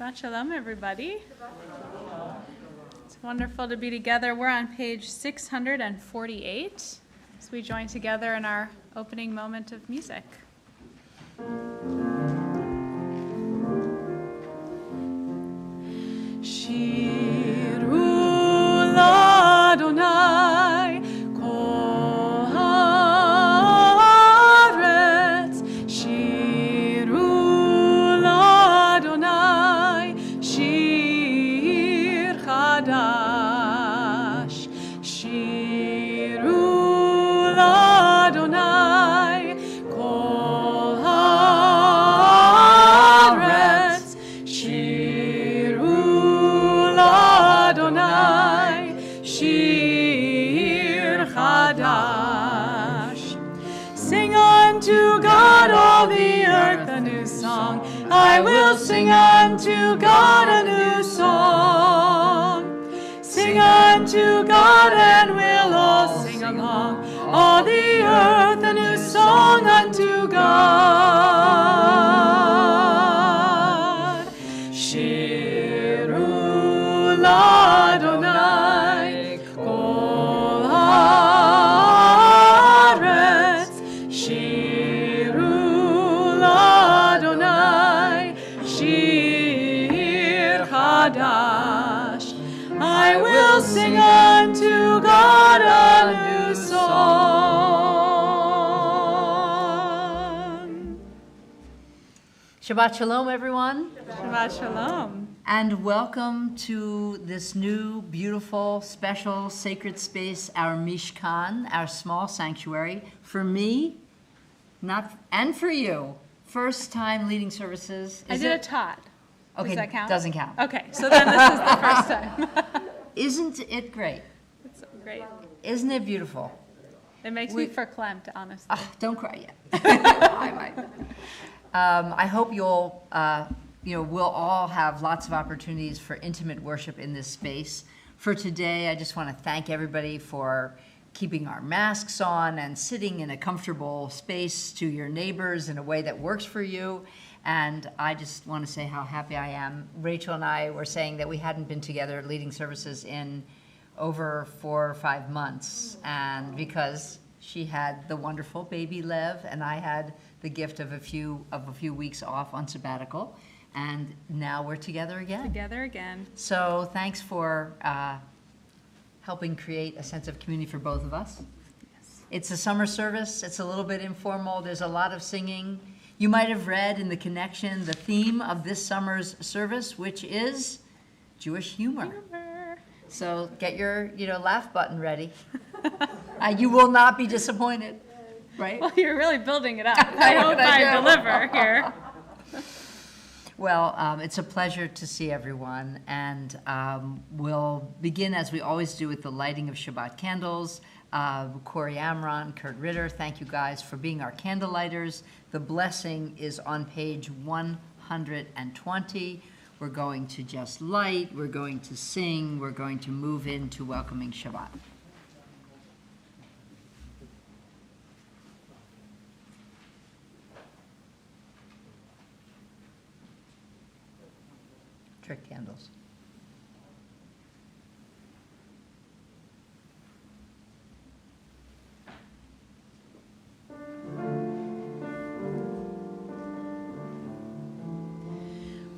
Shabbat Shalom, everybody. It's wonderful to be together. We're on page 648 as we join together in our opening moment of music. Shiru l'Adonai kol haaretz, shiru l'Adonai shir chadash, shiru l'Adonai kol haaretz, shiru l'Adonai shir chadash. Sing unto God, all the earth, a new song. I will sing unto God a new song. Sing unto God, and we'll all sing along. All the earth, a new song unto God. Shiru l'Adonai kol haaretz, shiru l'Adonai shir chadash. I will sing unto God a new song. Shabbat Shalom, everyone, Shabbat Shalom. and welcome to this new, beautiful, special, sacred space, our Mishkan, our small sanctuary. For me, and for you, first time leading services. I did a tot. Okay, Does that count? doesn't count. Okay, so then this is the first time. Isn't it great? It's so great. Isn't it beautiful? It makes me verklempt, honestly. Don't cry yet. I might. I hope you'll, we'll all have lots of opportunities for intimate worship in this space. For today, I just want to thank everybody for keeping our masks on and sitting in a comfortable space to your neighbors in a way that works for you. And I just want to say how happy I am. Rachel and I were saying that we hadn't been together leading services in over 4 or 5 months, and because she had the wonderful baby Lev, and I had the gift of a few weeks off on sabbatical, and now we're together again. Together again. So thanks for helping create a sense of community for both of us. Yes. It's a summer service. It's a little bit informal. There's a lot of singing. You might have read in the connection the theme of this summer's service, which is Jewish humor. So get your, laugh button ready. You will not be disappointed, right? Well, you're really building it up. I hope I deliver here. Well, it's a pleasure to see everyone, and we'll begin as we always do with the lighting of Shabbat candles. Corey Amron, Kurt Ritter, thank you guys for being our candle lighters. The blessing is on page 120. We're going to just light, we're going to sing, we're going to move into welcoming Shabbat. Trick candles.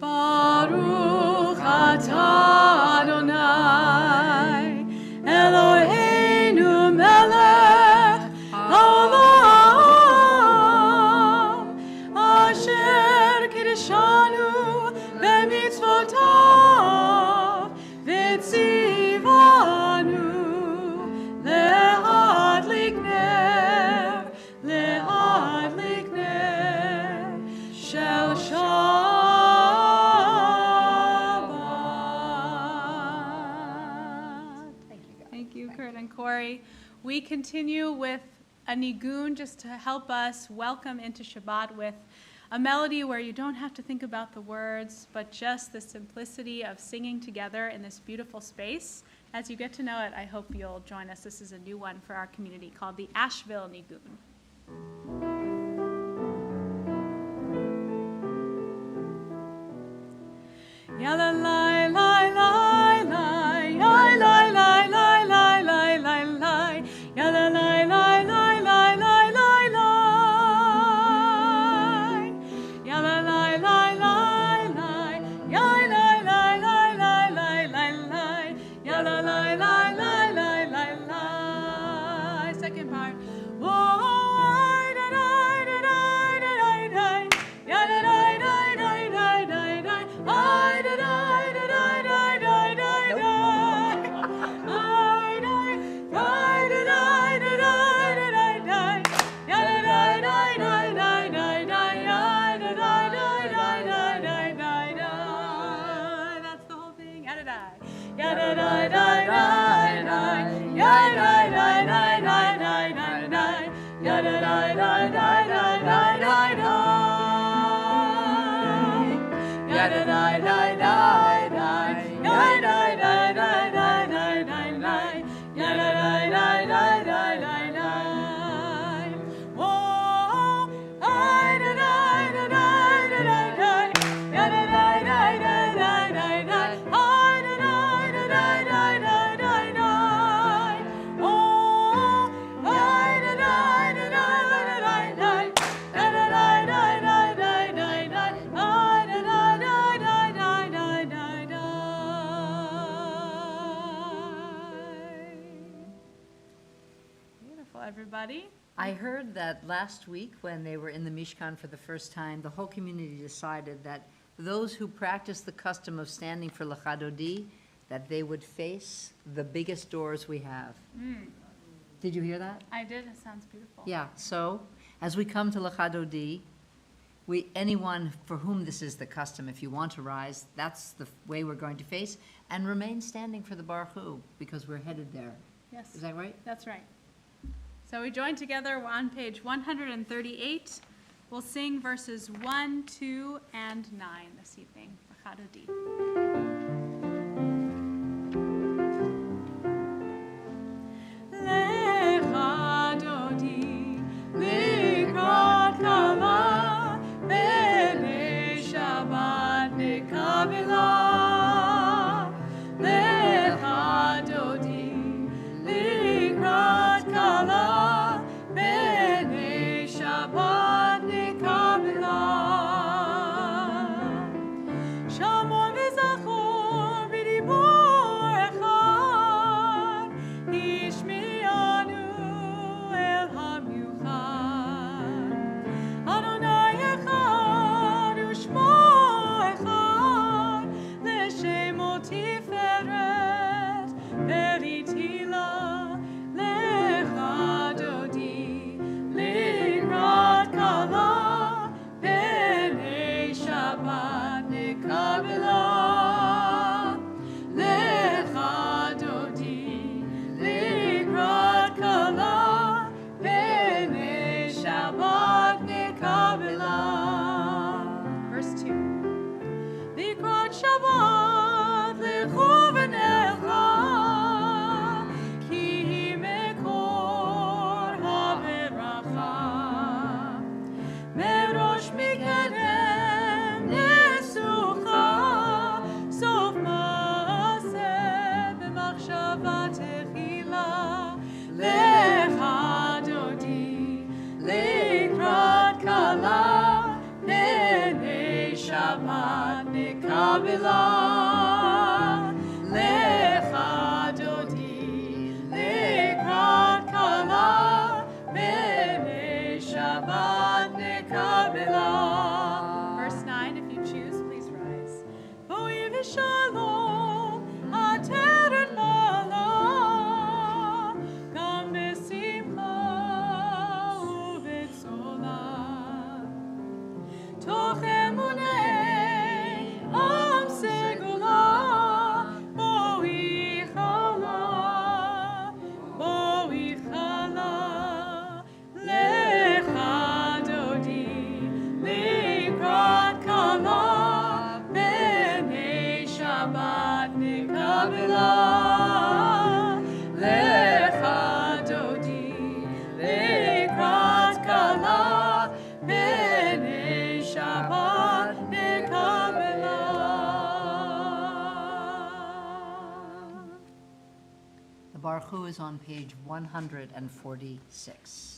Baruch atah Adonai, Eloheinu melech haolam, asher kiddushanu b'mitzvotav, v'tzivanu le'adlik ner shel Corey. We continue with a nigun just to help us welcome into Shabbat with a melody where you don't have to think about the words, but just the simplicity of singing together in this beautiful space. As you get to know it, I hope you'll join us. This is a new one for our community called the Asheville Nigun. Second part. That's the whole thing. Beautiful, everybody. I heard that last week when they were in the Mishkan for the first time, the whole community decided that those who practice the custom of standing for L'Chadodi, that they would face the biggest doors we have. Did you hear that? I did. It sounds beautiful. Yeah, so as we come to L'Chadodi, anyone for whom this is the custom, if you want to rise, that's the way we're going to face, and remain standing for the Baruch Hu, because we're headed there. Yes. Is that right? That's right. So we join together on page 138. We'll sing verses 1, 2, and 9 this evening. L'Chadodi. L'Chadodi, Likrat Kala, B'nei Shabbat Nikabela. L'Chadodi, Likrat Kala, B'nei Shabbat Nikabela. Shamor v'zachor Baruch Hu is on page 146.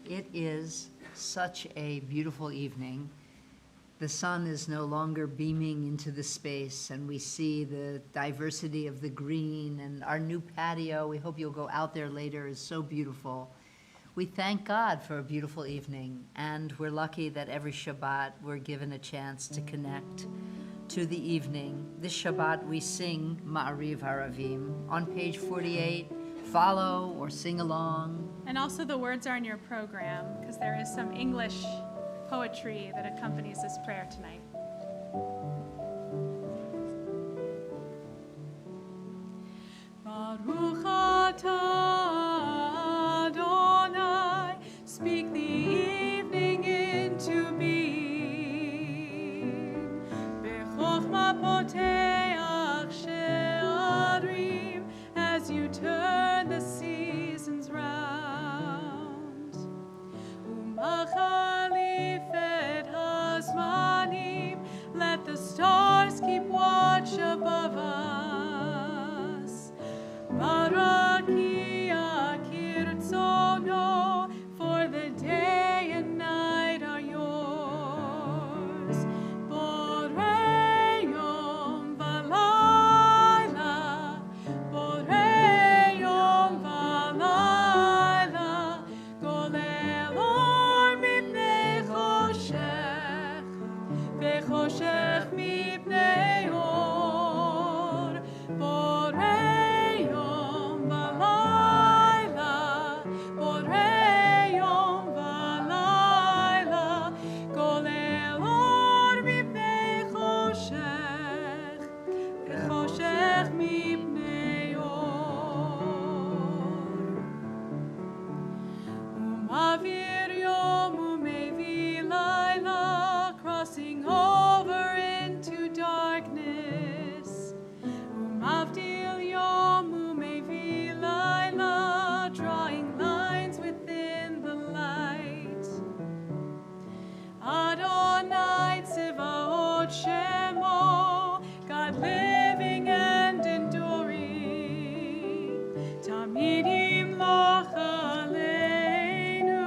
It is such a beautiful evening. The sun is no longer beaming into the space, and we see the diversity of the green and our new patio. We hope you'll go out there later. It's so beautiful. We thank God for a beautiful evening, and we're lucky that every Shabbat we're given a chance to connect to the evening. This Shabbat we sing Ma'ariv Haravim on page 48. Follow or sing along. And also the words are in your program, because there is some English poetry that accompanies this prayer tonight. Baruch atah Adonai, speak the evening into being. Bechokma poteach she'arim, as you turn the seasons round. Umachalif et hazmanim, let the stars keep watch above us. Baraki akir tzono, for the day and night are yours. Borei yom v'layla, borei yom v'layla, golel or mipnei choshech, v'choshech mipnei or. Borei yom v'layla, borei yom v'layla, golel or mipnei choshech, v'choshech mipnei or. Umavir yom umevi laila, crossing over into darkness. Umavdil yom umevi laila, drawing lines within the light. Adonai tzivaot shemo, God living and enduring. Tamid yimloch aleinu,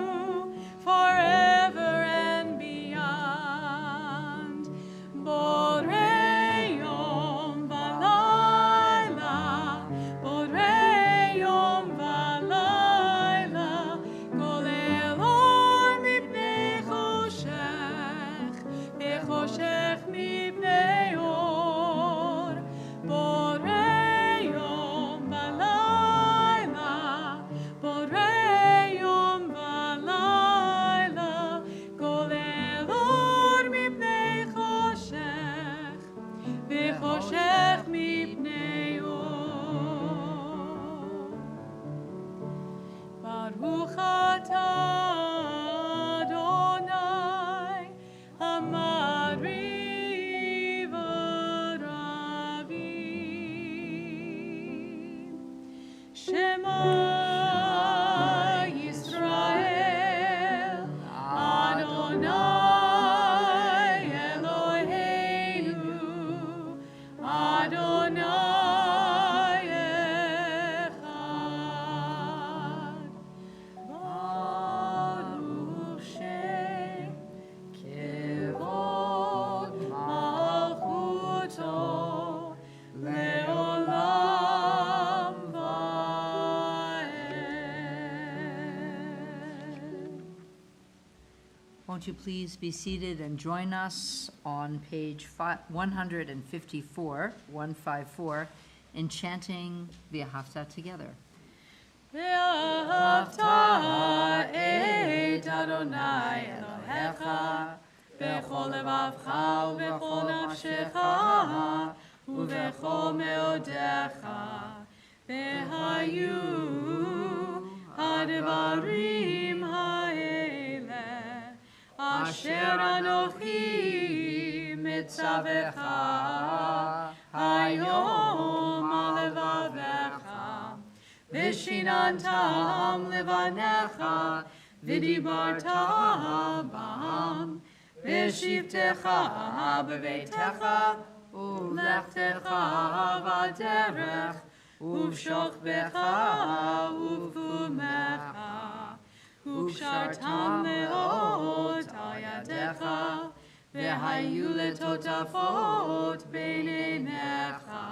Won't you please be seated and join us on page 154, in chanting V'ahavta together. Ve'ahavta et Adonai Elohecha b'chol levavcha u'b'chol nafshecha u'b'chol meodecha v'hayu ha'devarim ha'ele asher anochi mitzavecha hayom al levavecha Vishinantam levanecha, vidibarta bam, vishivtecha bevetecha, ulechtecha vaderech, uvshochbecha uvkumecha, ukshartam meot ayadecha, vehayu letotafot beinenecha,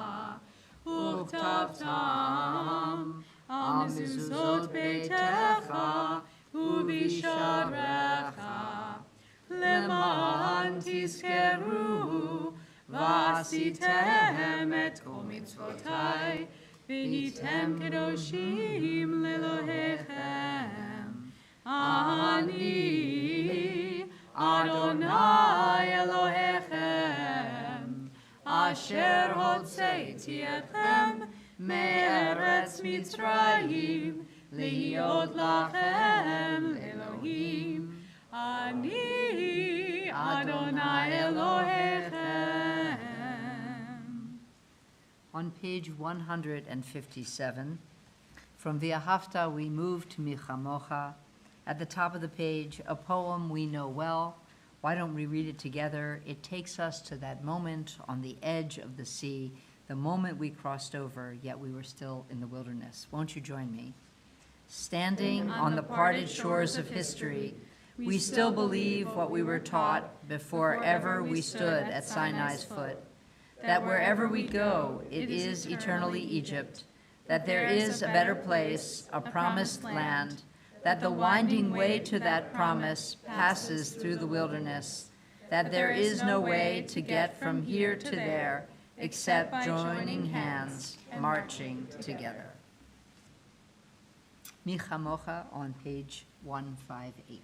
uktavtam Amizuzot beitecha ubisharecha leman tizkeru v'asitem et kol mitzvotai v'hitem kedoshim lelohechem ani Adonai Elohechem asher hotzeiti etchem Me'eretz Mitzrayim, Lehiot lachem Elohim, Ani Adonai Elohechem. On page 157, from V'ahavta we move to Michamocha. At the top of the page, a poem we know well. Why don't we read it together? It takes us to that moment on the edge of the sea, the moment we crossed over, yet we were still in the wilderness. Won't you join me? Standing on the parted shores of history, we still believe what we were taught before ever we stood at Sinai's foot, that wherever we go, it is eternally Egypt, that there is a better place, a promised land, that the winding way to that promise passes through the wilderness, that there is no way to get from here to there, except joining hands, marching together. Michamocha on page 158.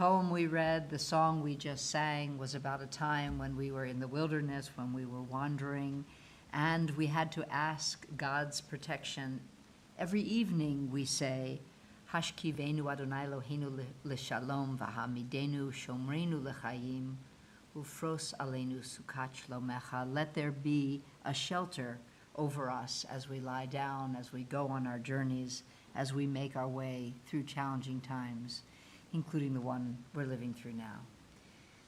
poem we read, the song we just sang, was about a time when we were in the wilderness, when we were wandering, and we had to ask God's protection. Every evening we say, Hashkivenu Adonai Eloheinu l'shalom v'hamidenu shomrenu l'chaim ufros aleinu sukat shlomecha. Let there be a shelter over us as we lie down, as we go on our journeys, as we make our way through challenging times, including the one we're living through now.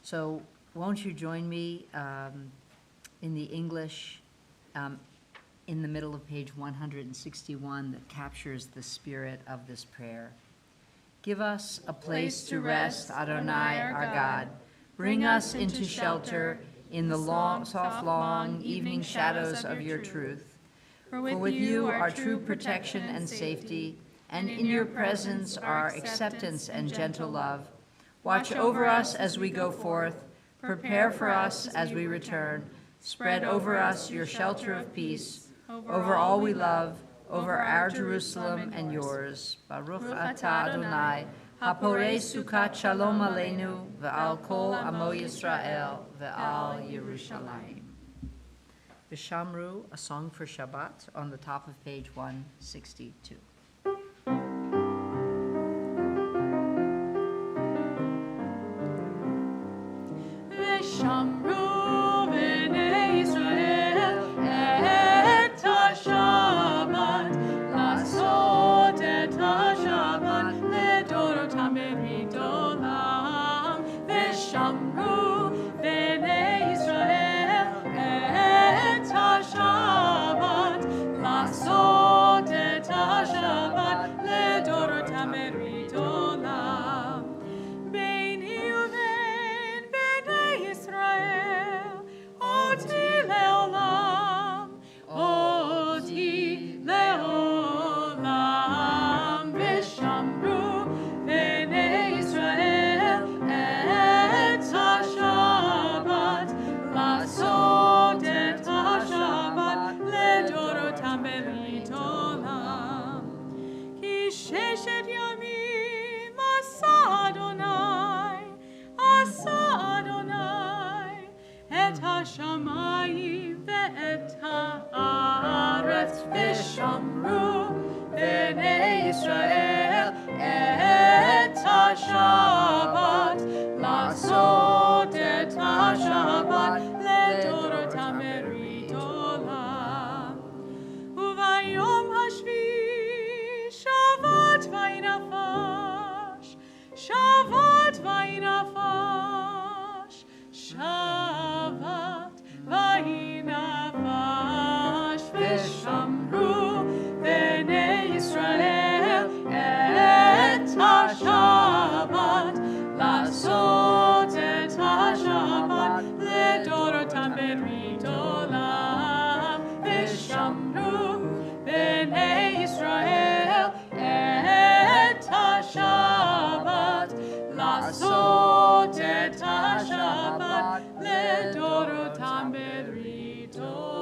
So won't you join me in the English in the middle of page 161 that captures the spirit of this prayer. Give us a place to rest, Adonai, our God. Bring us into shelter in the soft, long evening shadows of your truth. For with you are true protection and safety, and in your presence are acceptance and gentle love. Watch over us as we go forth. Prepare for us as we return. Spread over us your shelter of peace, over all we love, over our Jerusalem and yours. Baruch atah Adonai, haporei sukat shalom aleinu, ve'al kol amo Yisrael, ve'al Yerushalayim. V'shamru, a song for Shabbat, on the top of page 162. V'shamru b'nei Yisrael et ha-Shabbat, לעשות את השבת לדורותם ברית עולם. ושמרו בני ישראל את השבת, לעשות את השבת לדורותם ברית עולם. ביני ובין בני ישראל אותי לעולם, אותי לעולם. ושמרו בני ישראל את השבת, לעשות את השבת לדורותם ברית עולם. כי ששת ימים עשה אדוני את השמיים ואת הארץ. ושמרו בני ישראל את השבת, לעשות את השבת לדורותם ברית עולם. וביום השביעי שבת וינפש, שבת וינפש, שבת וינפש. ושמרו בני ישראל את השבת, לעשות את השבת לדורותם ברית עולם. ושמרו בני ישראל את השבת, לעשות את השבת לדורותם ברית עולם.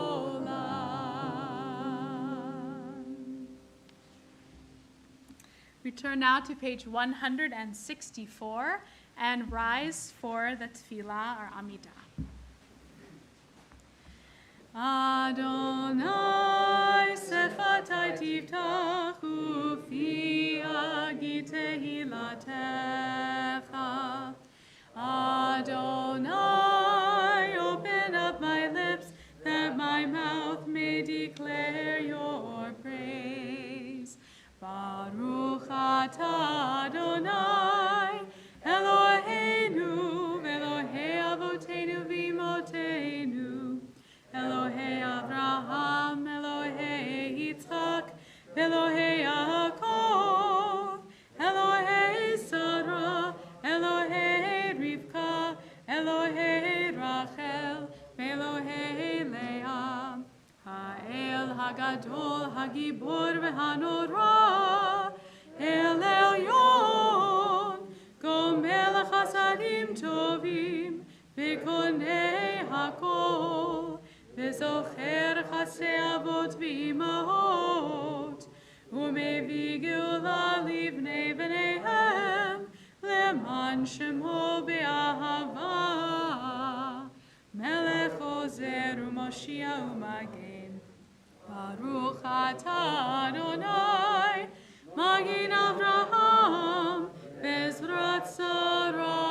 We turn now to page 164 and rise for the tefillah or amidah. Adonai sefatai tiftachu fi agi tehilatecha. Adonai, open up my lips that my mouth may declare your praise. Baruch atah Adonai, Eloheinu, Elohei Avotenu v'imotenu, Elohei Avraham, Elohei Yitzchak, Elohei Yaakov, Elohei Sarah, Elohei Rivka, Elohei Rachel, Elohei Leah. Ha'el Hagadol, Hagibor v'Hanora, El Elyon, Gomel Chasadim Tovim, V'konei Hakol, V'zocher Chasei Avot v'imahot, U'mevii geula livnei v'neihem, Leman shemo be'ahava, Melech ozer u'moshiach u'magen. Baruch atah Adonai, Magin Avraham, Bezrat Sarah.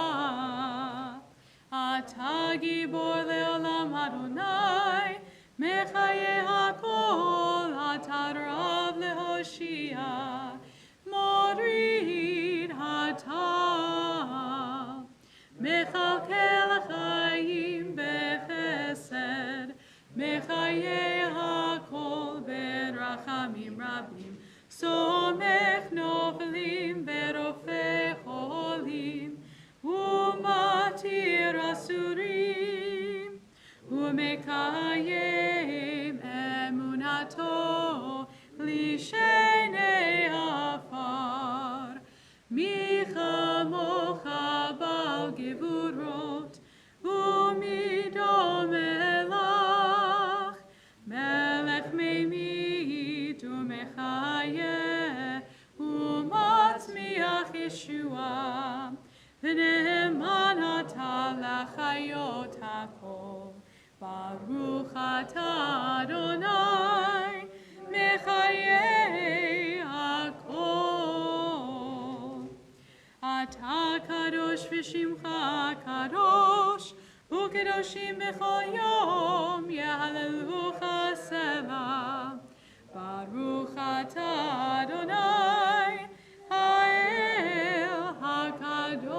Atah gibor le'olam Adonai, Mechaye hakol, Atah rav le'hoshia, Morid atah, Mechalkel chayim. מחיה הכל ברחמים רבים, סומך נופלים ורופא חולים, ומתיר אסורים, ומקיים אמונתו לשני עפר. מי כמוך בעל גבורות, ומי דומה לך, מלך ממית ומחיה, ומצמיח ישועה, ונאמן אתה לחיות הכל. ברוך אתה אדוני, מחיי הכל. אתה קדוש ושמך קדוש, וקדושים בכל יום יהללוך סלע. ברוך אתה אדוני, האל הקדוש.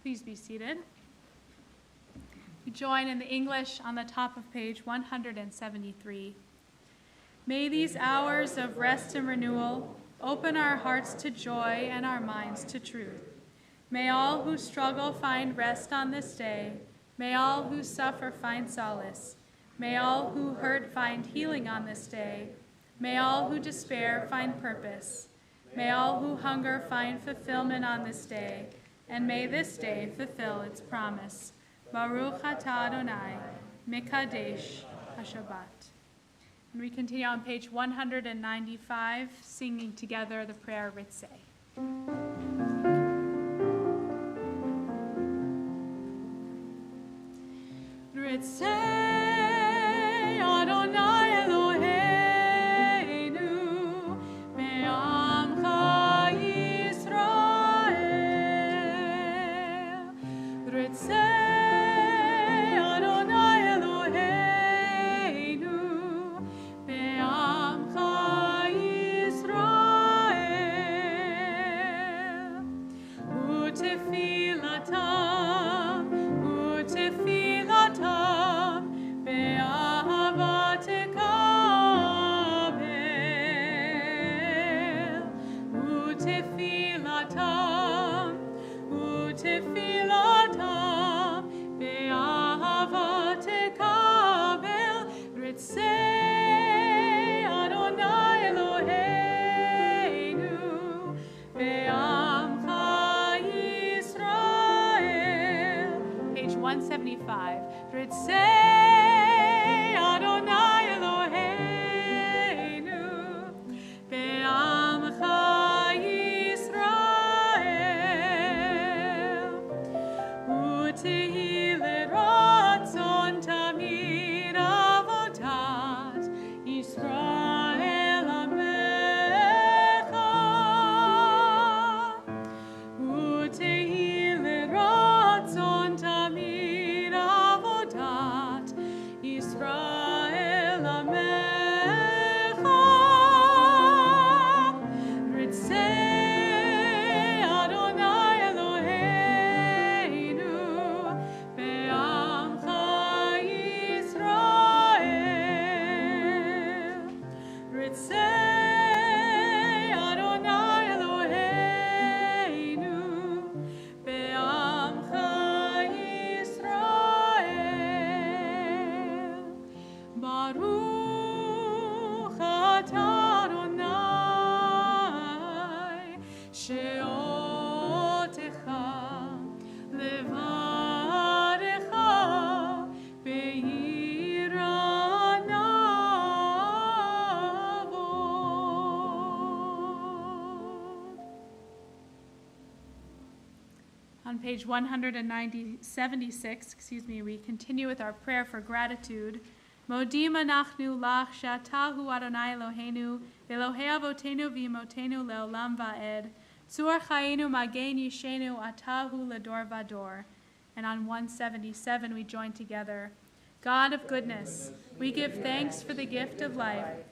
Please be seated. We join in the English on the top of page 173. May these hours of rest and renewal open our hearts to joy and our minds to truth. May all who struggle find rest on this day. May all who suffer find solace. May all who hurt find healing on this day. May all who despair find purpose. May all who hunger find fulfillment on this day. And may this day fulfill its promise. Baruch atah Adonai, Mekadesh HaShabbat. And we continue on page 195, singing together the prayer Ritzeh. Ritzeh Adonai Eloheinu, Me'amcha Yisrael. Ritzeh Ritzeh Adonai Eloheinu, Be'amcha Yisrael, Utehi leratzon tamid avodat Yisrael Amecha, Utehi leratzon tamid avodat Yisrael Amecha. Ritzeh Adonai Eloheinu, Be'amcha Yisrael. Ritzeh Adonai Eloheinu, Be'amcha Yisrael. Baruch atah Adonai, she'otecha levadecha be'ira navod. On page 176, we continue with our prayer for gratitude. Modim anachnu lach she'atahu Adonai Eloheinu, Elohei avotenu v'imotenu leolam va'ed, tzur chayenu magen yishenu atahu ledor vador. And on 177 we join together. God of goodness, we give thanks for the gift of life,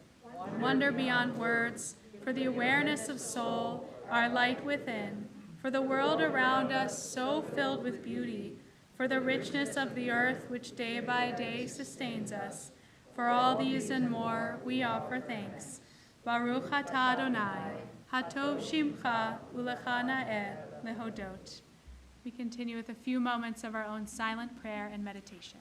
wonder beyond words, for the awareness of soul, our light within, for the world around us so filled with beauty, for the richness of the earth which day by day sustains us. For all these and more we offer thanks. Baruch atah Adonai, hatov shimcha ulecha na'eh lehodot. We continue with a few moments of our own silent prayer and meditation.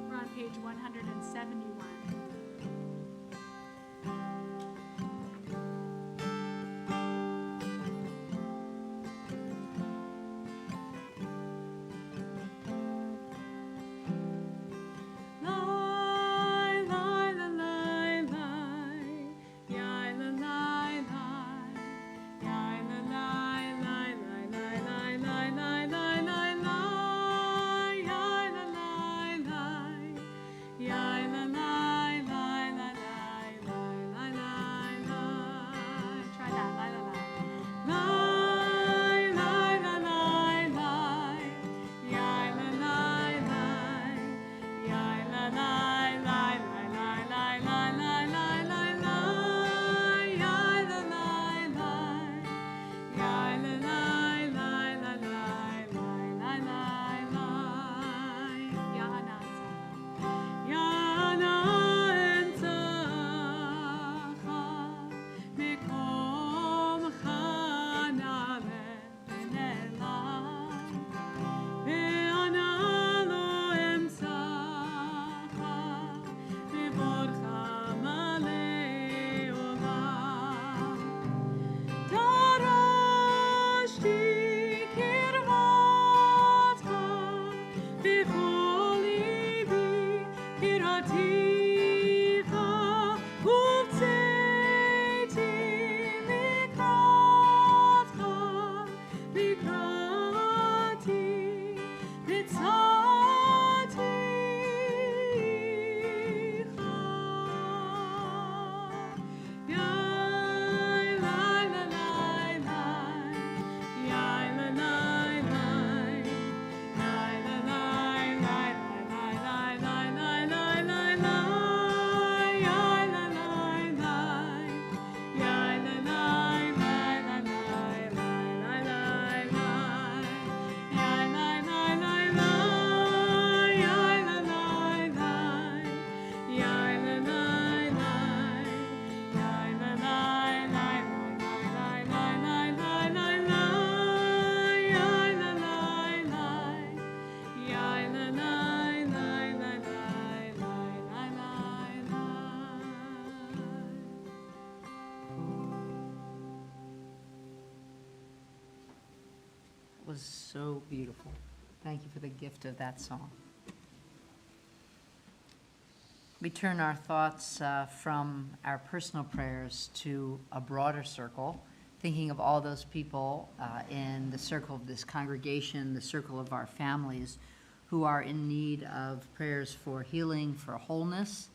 We're on page 171. Was so beautiful. Thank you for the gift of that song. We turn our thoughts from our personal prayers to a broader circle, thinking of all those people in the circle of this congregation, the circle of our families, who are in need of prayers for healing, for wholeness,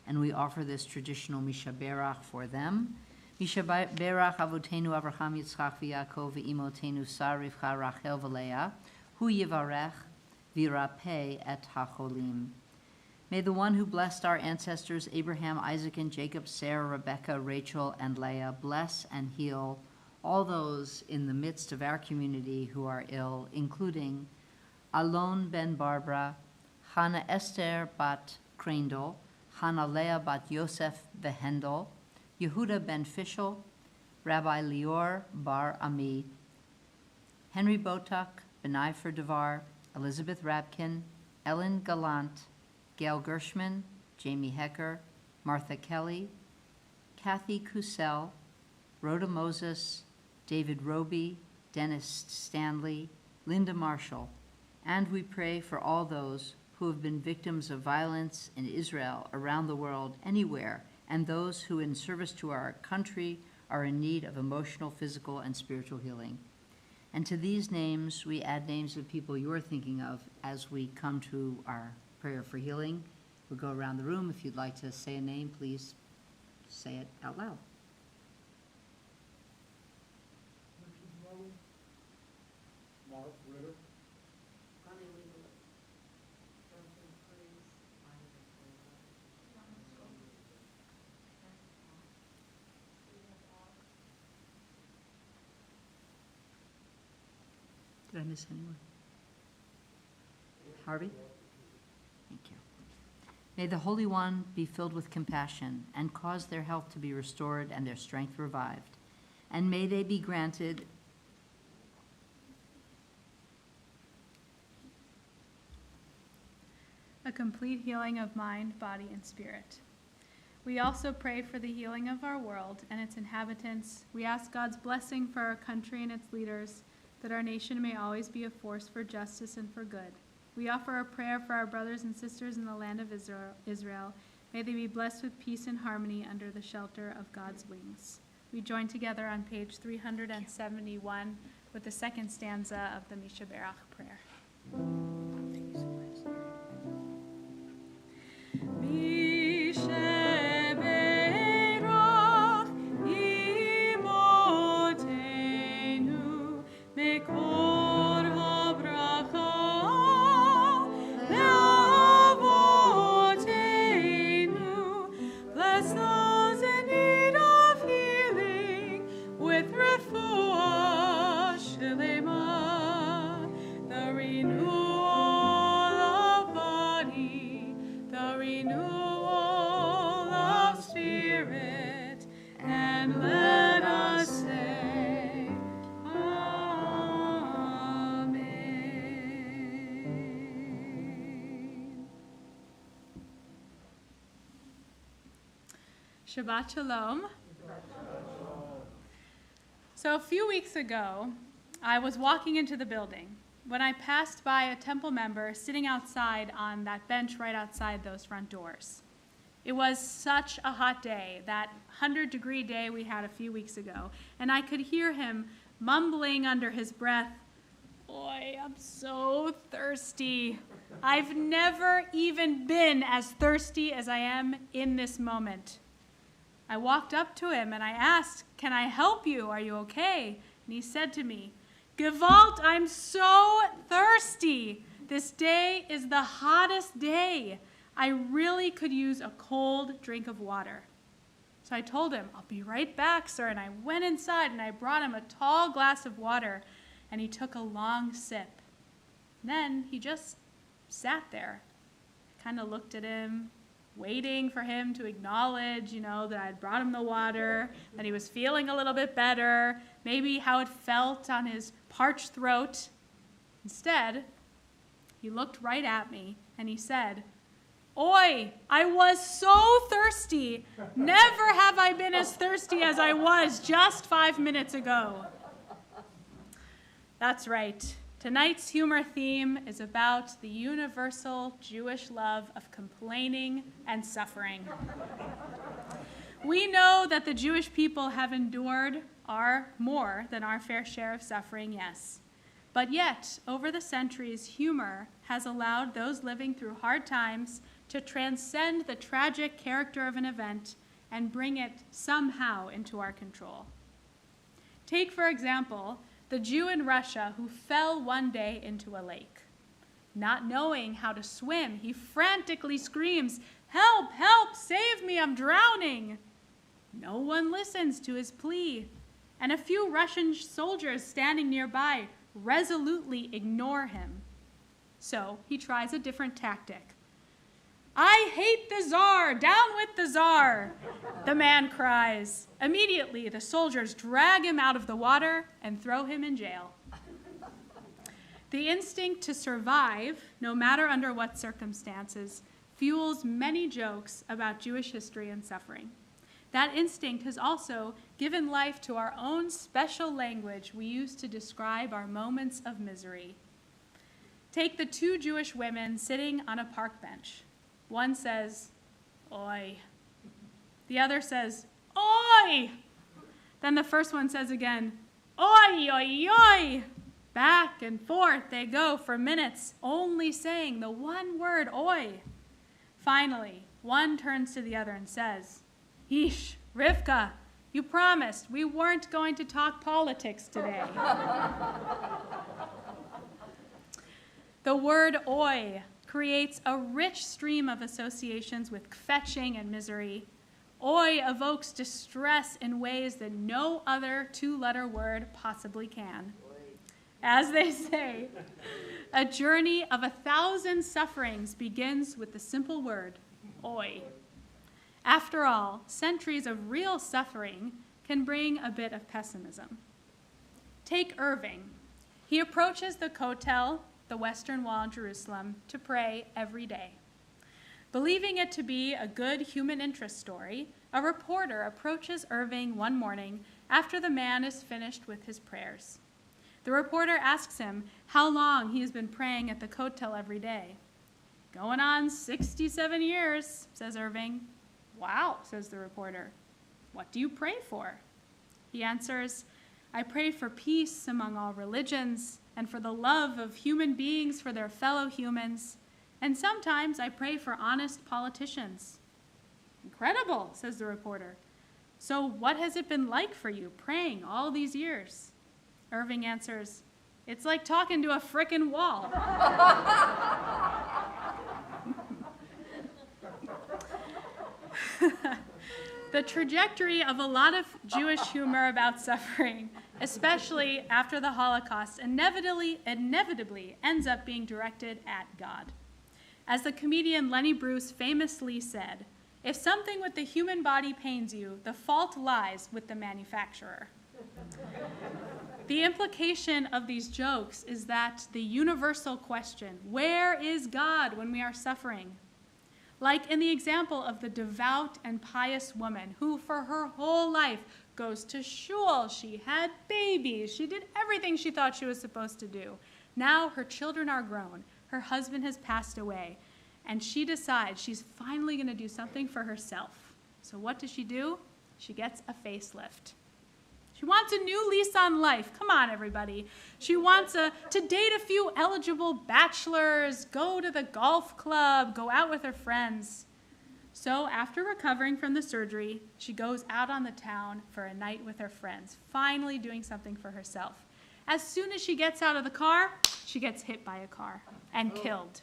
and we offer this traditional Mishaberach for them. Mishaberach Avotenu Avraham Yitzchak v'Yaakov v'imotenu Sar Rivcha Rachel v'Leah, hu yivarech v'irapeh et hacholim. May the one who blessed our ancestors Abraham, Isaac, and Jacob, Sarah, Rebecca, Rachel, and Leah, bless and heal all those in the midst of our community who are ill, including Alon ben Barbara, Hannah Esther bat Crandall, Hannah Leah bat Yosef Behendel, Yehuda ben Fischel, Rabbi Lior bar Ami, Henry Botak, Benaifer Devar, Elizabeth Rabkin, Ellen Gallant, Gail Gershman, Jamie Hecker, Martha Kelly, Kathy Kussel, Rhoda Moses, David Roby, Dennis Stanley, Linda Marshall, and we pray for all those who have been victims of violence in Israel, around the world, anywhere, and those who in service to our country are in need of emotional, physical, and spiritual healing. And to these names, we add names of people you're thinking of as we come to our prayer for healing. We'll go around the room. If you'd like to say a name, please say it out loud. Mark Ritter. Did I miss anyone? Harvey? Thank you. May the Holy One be filled with compassion and cause their health to be restored and their strength revived. And may they be granted a complete healing of mind, body, and spirit. We also pray for the healing of our world and its inhabitants. We ask God's blessing for our country and its leaders, that our nation may always be a force for justice and for good. We offer a prayer for our brothers and sisters in the land of Israel. May they be blessed with peace and harmony under the shelter of God's wings. We join together on page 371 with the second stanza of the Mishaberach prayer. Shabbat Shalom. So a few weeks ago, I was walking into the building when I passed by a temple member sitting outside on that bench right outside those front doors. It was such a hot day, that 100-degree day we had a few weeks ago, and I could hear him mumbling under his breath, "Boy, I'm so thirsty. I've never even been as thirsty as I am in this moment." I walked up to him and I asked, "Can I help you? Are you okay?" And he said to me, "Gewalt, I'm so thirsty. This day is the hottest day. I really could use a cold drink of water." So I told him, "I'll be right back, sir." And I went inside and I brought him a tall glass of water, and he took a long sip. And then he just sat there. I kind of looked at him, waiting for him to acknowledge, that I'd brought him the water, that he was feeling a little bit better, maybe how it felt on his parched throat. Instead, he looked right at me and he said, "Oi, I was so thirsty. Never have I been as thirsty as I was just 5 minutes ago." That's right. Tonight's humor theme is about the universal Jewish love of complaining and suffering. We know that the Jewish people have endured more than our fair share of suffering, yes. But yet, over the centuries, humor has allowed those living through hard times to transcend the tragic character of an event and bring it somehow into our control. Take, for example, the Jew in Russia who fell one day into a lake. Not knowing how to swim, he frantically screams, "Help, help, save me, I'm drowning." No one listens to his plea, and a few Russian soldiers standing nearby resolutely ignore him. So he tries a different tactic. "I hate the Tsar! Down with the Tsar!" the man cries. Immediately, the soldiers drag him out of the water and throw him in jail. The instinct to survive, no matter under what circumstances, fuels many jokes about Jewish history and suffering. That instinct has also given life to our own special language we use to describe our moments of misery. Take the two Jewish women sitting on a park bench. One says, "Oi." The other says, "Oi." Then the first one says again, "Oi, oi, oi." Back and forth they go for minutes, only saying the one word, "Oi." Finally, one turns to the other and says, "Yeesh, Rivka, you promised we weren't going to talk politics today." The word "oi" creates a rich stream of associations with kvetching and misery. Oi evokes distress in ways that no other two-letter word possibly can. As they say, a journey of 1,000 sufferings begins with the simple word, oi. After all, centuries of real suffering can bring a bit of pessimism. Take Irving. He approaches the Kotel, the Western Wall in Jerusalem, to pray every day. Believing it to be a good human interest story, a reporter approaches Irving one morning after the man is finished with his prayers. The reporter asks him how long he has been praying at the Kotel every day. "Going on 67 years, says Irving. "Wow," says the reporter. "What do you pray for?" He answers, "I pray for peace among all religions and for the love of human beings for their fellow humans. And sometimes I pray for honest politicians." "Incredible," says the reporter. "So what has it been like for you praying all these years?" Irving answers, "It's like talking to a frickin' wall." The trajectory of a lot of Jewish humor about suffering, especially after the Holocaust, inevitably ends up being directed at God. As the comedian Lenny Bruce famously said, "If something with the human body pains you, the fault lies with the manufacturer." The implication of these jokes is that the universal question, where is God when we are suffering? Like in the example of the devout and pious woman who for her whole life goes to shul, she had babies, she did everything she thought she was supposed to do. Now her children are grown, her husband has passed away, and she decides she's finally going to do something for herself. So what does she do? She gets a facelift. She wants a new lease on life. Come on, everybody. She wants to date a few eligible bachelors, go to the golf club, go out with her friends. So after recovering from the surgery, she goes out on the town for a night with her friends, finally doing something for herself. As soon as she gets out of the car, she gets hit by a car and killed.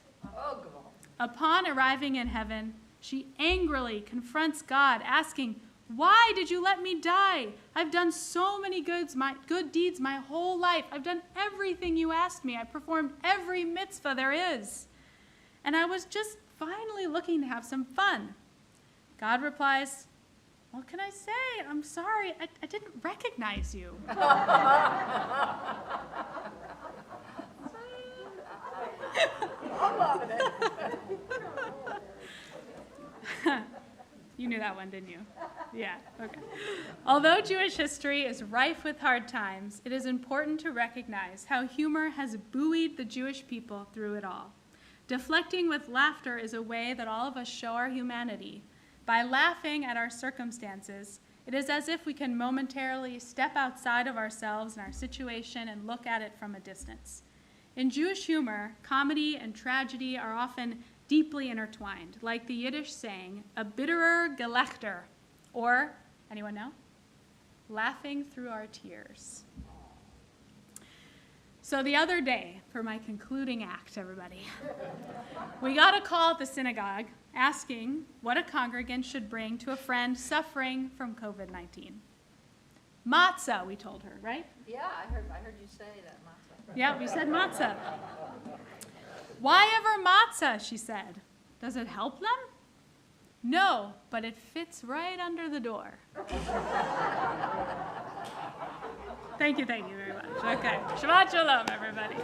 Upon arriving in heaven, she angrily confronts God, asking, "Why did you let me die? I've done so many good deeds my whole life. I've done everything you asked me. I performed every mitzvah there is. And I was just finally looking to have some fun." God replies, "What can I say? I'm sorry. I didn't recognize you." You knew that one, didn't you? Yeah, okay. Although Jewish history is rife with hard times, it is important to recognize how humor has buoyed the Jewish people through it all. Deflecting with laughter is a way that all of us show our humanity. By laughing at our circumstances, it is as if we can momentarily step outside of ourselves and our situation and look at it from a distance. In Jewish humor, comedy and tragedy are often deeply intertwined, like the Yiddish saying, "a bitterer Gelächter," or, anyone know? Laughing through our tears. So the other day, for my concluding act, everybody, we got a call at the synagogue asking what a congregant should bring to a friend suffering from COVID-19. Matzah, we told her, right? Yeah, I heard you say that, matzah. Yeah, we said matzah. "Why ever matzah?" she said. "Does it help them?" "No, but it fits right under the door." Thank you very much. Okay, Shabbat Shalom, everybody.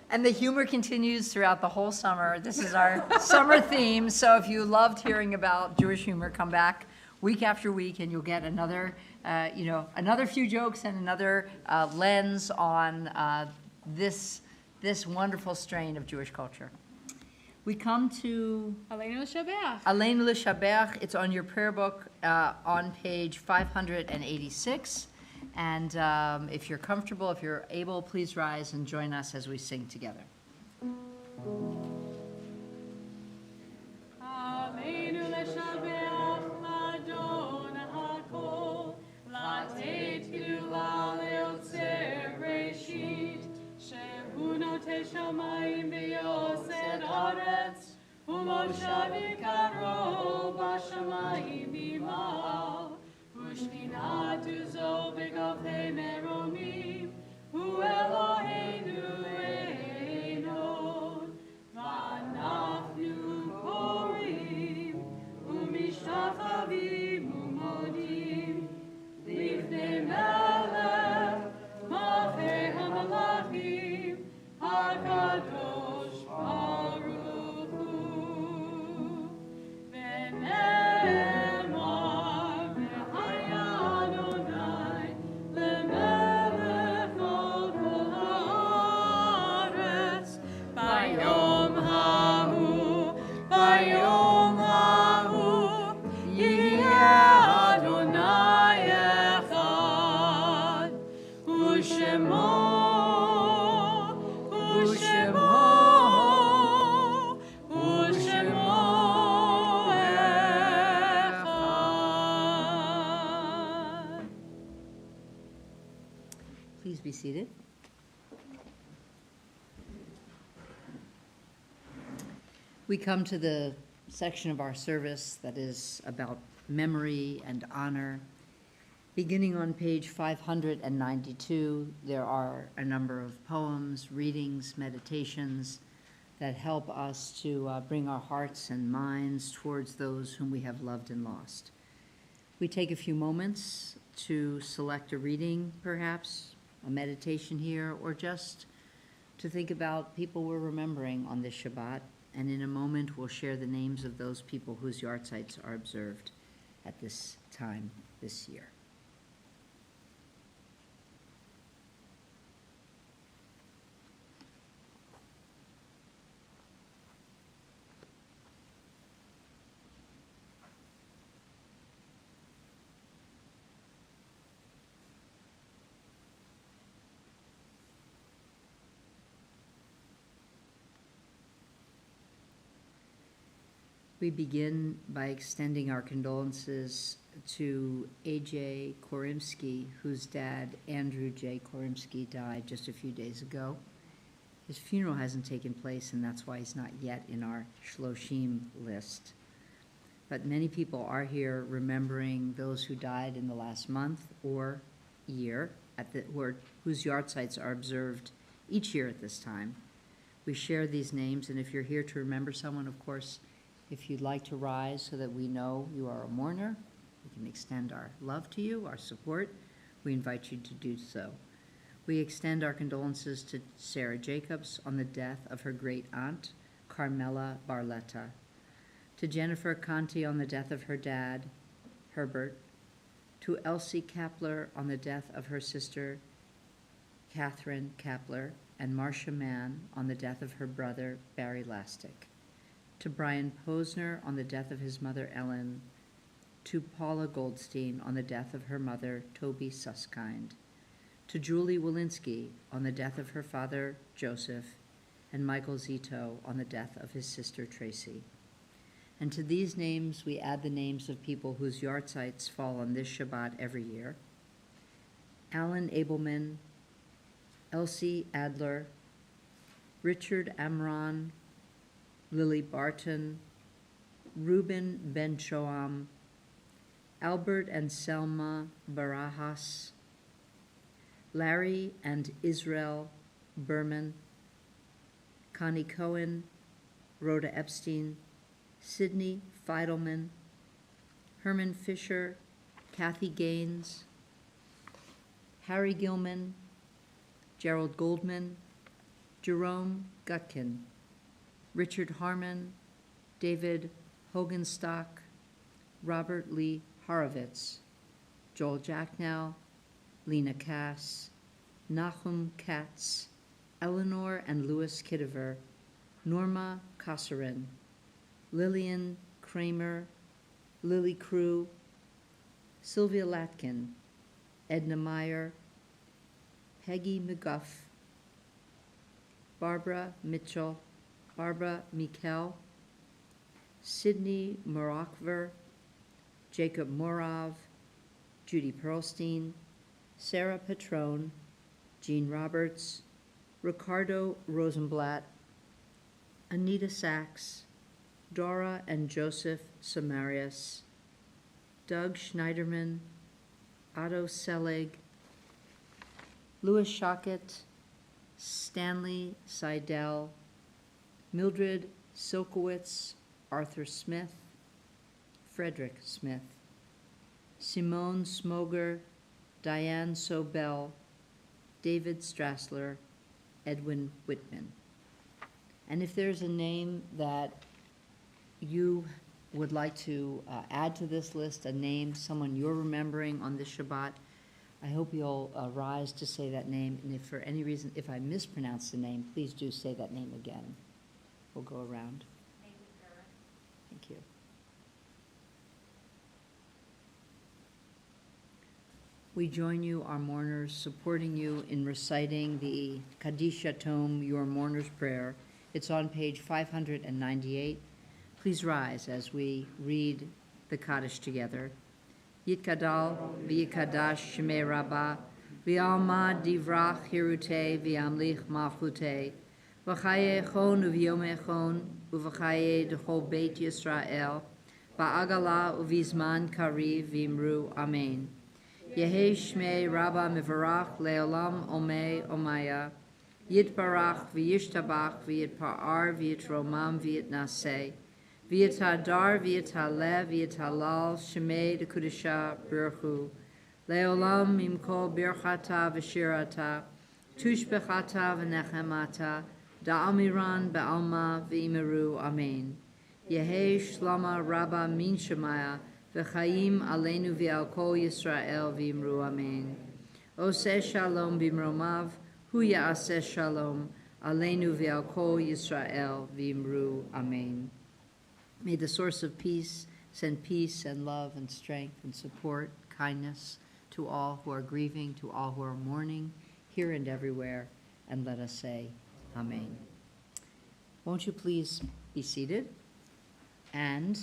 And the humor continues throughout the whole summer. This is our summer theme, so if you loved hearing about Jewish humor, come back. week after week, and you'll get another, another few jokes and another lens on this wonderful strain of Jewish culture. We come to Aleinu Shabbat. Aleinu L'Shabbat. It's on your prayer book on page 586. And if you're comfortable, if you're able, please rise and join us as we sing together. Aleinu L'Shabbat Adon HaKol Lateit Gdula Leotzer Breshit Shehu Notei Shamayim V'Yosed Haaretz U'Moshav Yikaro B'Shamayim Imal U'Shchina Tuzo B'Gavei Meromim Hu Eloheinu Einon V'Anachnu Korim U'Mishtachavim U'Modim Lifnei Melech Malchei HaMalachim HaKadosh Baruch Hu V'Ne'emar V'Haya Adonai Lemelech Al Kol Haaretz Bayom Hahu Bayom Hahu Yeh Adonai Echad U'Shemo U'Shemo U'Shemo Echad. Please be seated. We come to the section of our service that is about memory and honor. Beginning on page 592, there are a number of poems, readings, meditations that help us to bring our hearts and minds towards those whom we have loved and lost. We take a few moments to select a reading, perhaps, a meditation here, or just to think about people we're remembering on this Shabbat. And in a moment, we'll share the names of those people whose yahrzeits are observed at this time this year. We begin by extending our condolences to A.J. Korimsky, whose dad, Andrew J. Korimsky, died just a few days ago. His funeral hasn't taken place, and that's why he's not yet in our Shloshim list. But many people are here remembering those who died in the last month or year, whose yahrzeits are observed each year at this time. We share these names, and if you're here to remember someone, of course, if you'd like to rise so that we know you are a mourner, we can extend our love to you, our support. We invite you to do so. We extend our condolences to Sarah Jacobs on the death of her great aunt, Carmela Barletta, to Jennifer Conti on the death of her dad, Herbert, to Elsie Kapler on the death of her sister, Catherine Kapler, and Marcia Mann on the death of her brother, Barry Lastic, to Brian Posner on the death of his mother, Ellen, to Paula Goldstein on the death of her mother, Toby Suskind, to Julie Walensky on the death of her father, Joseph, and Michael Zito on the death of his sister, Tracy. And to these names, we add the names of people whose yahrzeits fall on this Shabbat every year: Alan Abelman, Elsie Adler, Richard Amron, Lily Barton, Reuben Ben-Shoam, Albert and Selma Barajas, Larry and Israel Berman, Connie Cohen, Rhoda Epstein, Sidney Feidelman, Herman Fisher, Kathy Gaines, Harry Gilman, Gerald Goldman, Jerome Gutkin, Richard Harmon, David Hogenstock, Robert Lee Horowitz, Joel Jacknow, Lena Cass, Nahum Katz, Eleanor and Louis Kiddever, Norma Kasserin, Lillian Kramer, Lily Crew, Sylvia Latkin, Edna Meyer, Peggy McGuff, Barbara Mitchell, Barbara Mikkel, Sydney Morokver, Jacob Morov, Judy Perlstein, Sarah Petrone, Jean Roberts, Ricardo Rosenblatt, Anita Sachs, Dora and Joseph Samarias, Doug Schneiderman, Otto Selig, Louis Shockett, Stanley Seidel, Mildred Silkowitz, Arthur Smith, Frederick Smith, Simone Smoger, Diane Sobel, David Strassler, Edwin Whitman. And if there's a name that you would like to add to this list, a name, someone you're remembering on this Shabbat, I hope you'll rise to say that name. And if for any reason, if I mispronounce the name, please do say that name again. We'll go around. Thank you. We join you, our mourners, supporting you in reciting the Kaddish Yatom, Your Mourner's Prayer. It's on page 598. Please rise as we read the Kaddish together. Yitkadal v'yikadash shemei Rabbah v'alma divrach hirute v'amlich malchute v'chaye chon uv'yome chon uv'chaye d'chol beit Yisrael v'agala uv'izman kariv v'imru amen. Yehi shmei Rabbah mivarach le'olam omei omaya yitbarach v'yishtabach v'yitpa'ar v'yitromam v'yitnaseh v'yitadar v'yitalev v'yitalal shemei d'kudisha birchu le'olam mimkol birchata v'shirata tushbechata v'nechemata da'amiran ba'alma v'imeru amen. Yehi shlama Rabbah min shemaya v'chaim aleinu v'al kol Yisrael v'imru amen. Oseh shalom b'mromav hu ya'aseh shalom aleinu v'al kol Yisrael v'imru amen. May the source of peace send peace and love and strength and support, kindness to all who are grieving, to all who are mourning, here and everywhere, and let us say amen. Won't you please be seated? And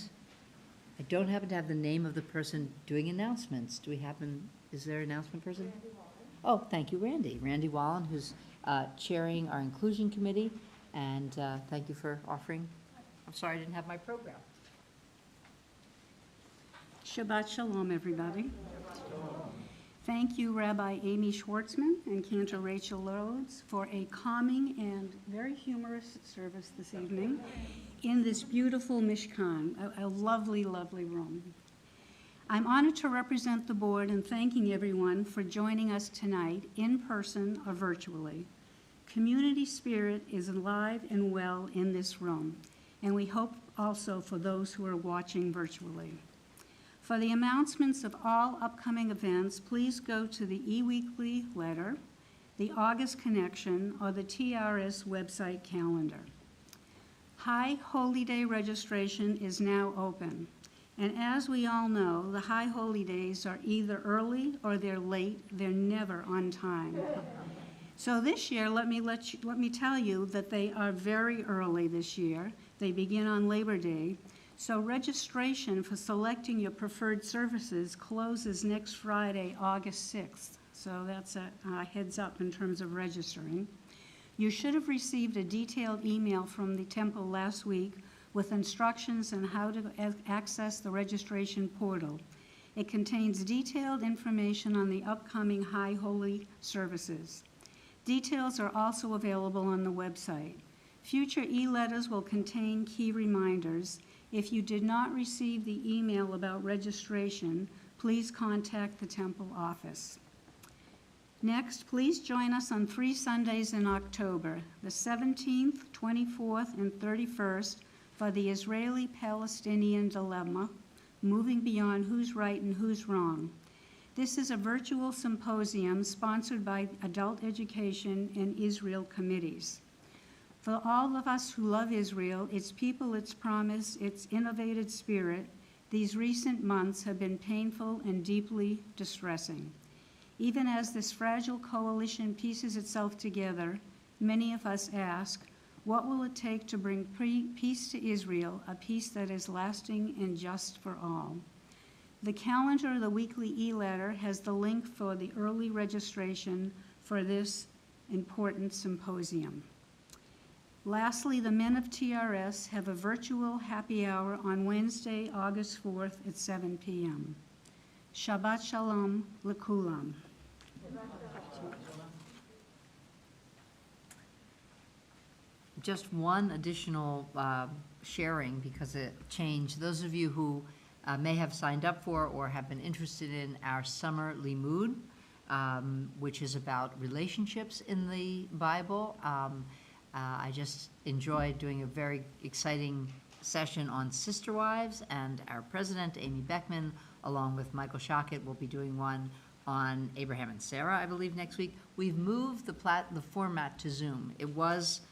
I don't happen to have the name of the person doing announcements. Do we happen, is there an announcement person? Randy Wallen. Oh, thank you, Randy. Randy Wallen, who's chairing our inclusion committee, and thank you for offering. I'm sorry I didn't have my program. Shabbat Shalom, everybody. Thank you, Rabbi Amy Schwartzman and Cantor Rachel Rhodes, for a calming and very humorous service this evening in this beautiful Mishkan, a lovely, lovely room. I'm honored to represent the board and thanking everyone for joining us tonight in person or virtually. Community spirit is alive and well in this room, and we hope also for those who are watching virtually. For the announcements of all upcoming events, please go to the e-weekly letter, the August Connection, or the TRS website calendar. High Holy Day registration is now open, and as we all know, the High Holy Days are either early or they're late. They're never on time. So this year, let me tell you that they are very early this year. They begin on Labor Day. So registration for selecting your preferred services closes next Friday, August 6th. So that's a heads up in terms of registering. You should have received a detailed email from the temple last week with instructions on how to access the registration portal. It contains detailed information on the upcoming High Holy services. Details are also available on the website. Future e-letters will contain key reminders. If you did not receive the email about registration, please contact the temple office. Next, please join us on 3 Sundays in October, the 17th, 24th, and 31st, for the Israeli-Palestinian dilemma, moving beyond who's right and who's wrong. This is a virtual symposium sponsored by Adult Education and Israel committees. For all of us who love Israel, its people, its promise, its innovative spirit, these recent months have been painful and deeply distressing. Even as this fragile coalition pieces itself together, many of us ask, what will it take to bring peace to Israel, a peace that is lasting and just for all? The calendar of the weekly e-letter has the link for the early registration for this important symposium. Lastly, the men of TRS have a virtual happy hour on Wednesday, August 4th at 7 p.m. Shabbat Shalom L'Kulam. Just one additional sharing because it changed. Those of you who may have signed up for or have been interested in our summer limud, which is about relationships in the Bible. I just enjoyed doing a very exciting session on sister wives, and our president, Amy Beckman, along with Michael Shockett, will be doing one on Abraham and Sarah, I believe, next week. We've moved the format to Zoom. It was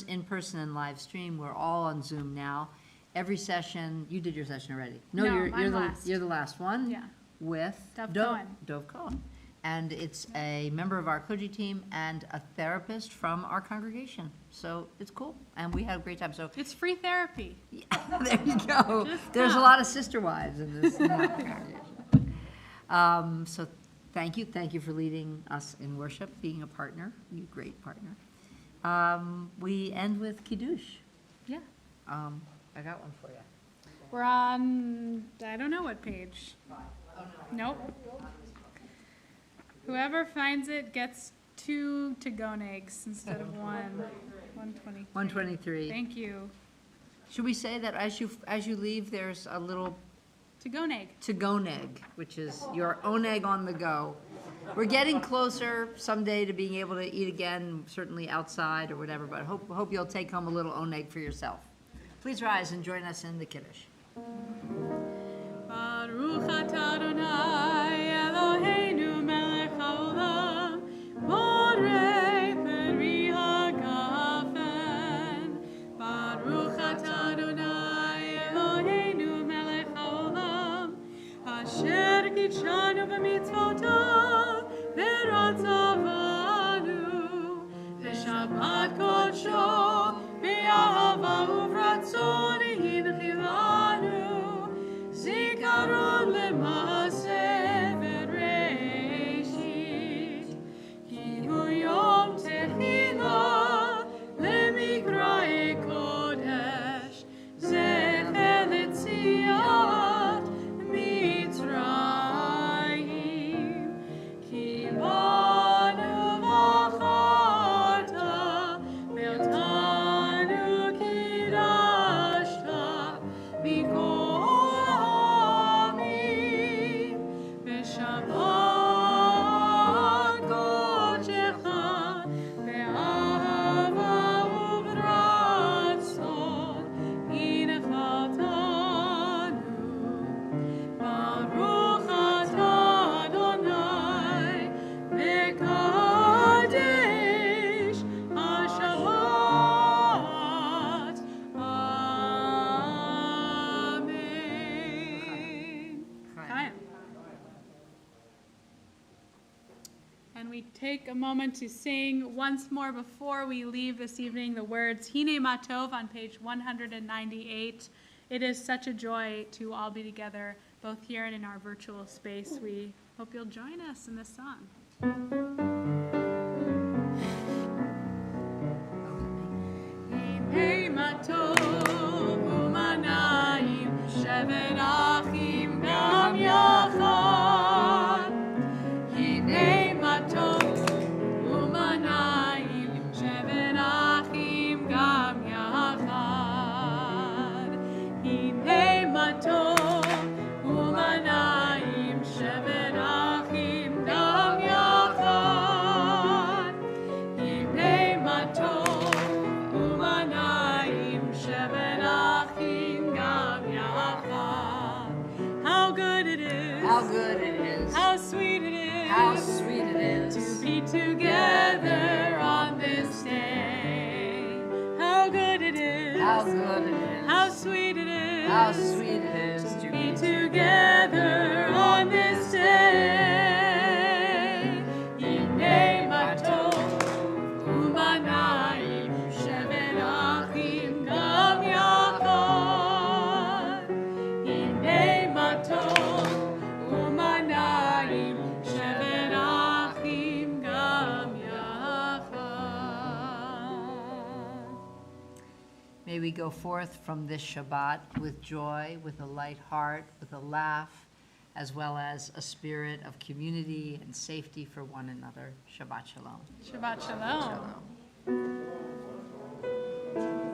in-person and live stream. We're all on Zoom now. Every session, you did your session already. No, you're I'm the last. You're the last one. Yeah. With Dov Cohen. And it's a member of our clergy team and a therapist from our congregation. So it's cool. And we had a great time. So It's free therapy. yeah, there you go. Just There's a come. lot of sister wives in this congregation. So thank you. Thank you for leading us in worship, being a partner, you great partner. We end with Kiddush. Yeah. I got one for you. We're on, I don't know what page. Nope. Whoever finds it gets 2 to-go eggs instead of 1. 120. 123. Thank you. Should we say that as you leave, there's a little To-go egg. to-go egg, which is your own egg on the go. We're getting closer someday to being able to eat again, certainly outside or whatever, but hope you'll take home a little own egg for yourself. Please rise and join us in the Kiddush. Baruch atah Adonai Eloheinu melech haolam, borei peri hagafen. Baruch atah Adonai Eloheinu melech haolam, asher kitshanu b'mitzvotav v'ratzavanu, v'shabbat kodsho b'ahava uvratzon hinchilanu. Zikaron le'maaseh v'reishit, ki hu yom tehillah le'mikra'e kodesh, zecher letziat Mitzrayim, ki banu v'charta ve'otanu kidashta b'kol take a moment to sing once more before we leave this evening the words Hine Matov on page 198. It is such a joy to all be together, both here and in our virtual space. We hope you'll join us in this song. Hine Matov u'manayim shevet achim gam yachad. Hine Matov u'manayim shevet achim gam yachad. How good it is. How sweet it is. How sweet it is. To be together on this day. How good it is. How good it is. How sweet it is. How sweet it is to be together on this day. Hine ma tov u'manayim shevet achim gam yachad. Hine ma tov u'manayim shevet achim gam yachad. May we go forth from this Shabbat with joy, with a light heart, with a laugh, as well as a spirit of community and safety for one another. Shabbat shalom. Shabbat shalom. Shalom.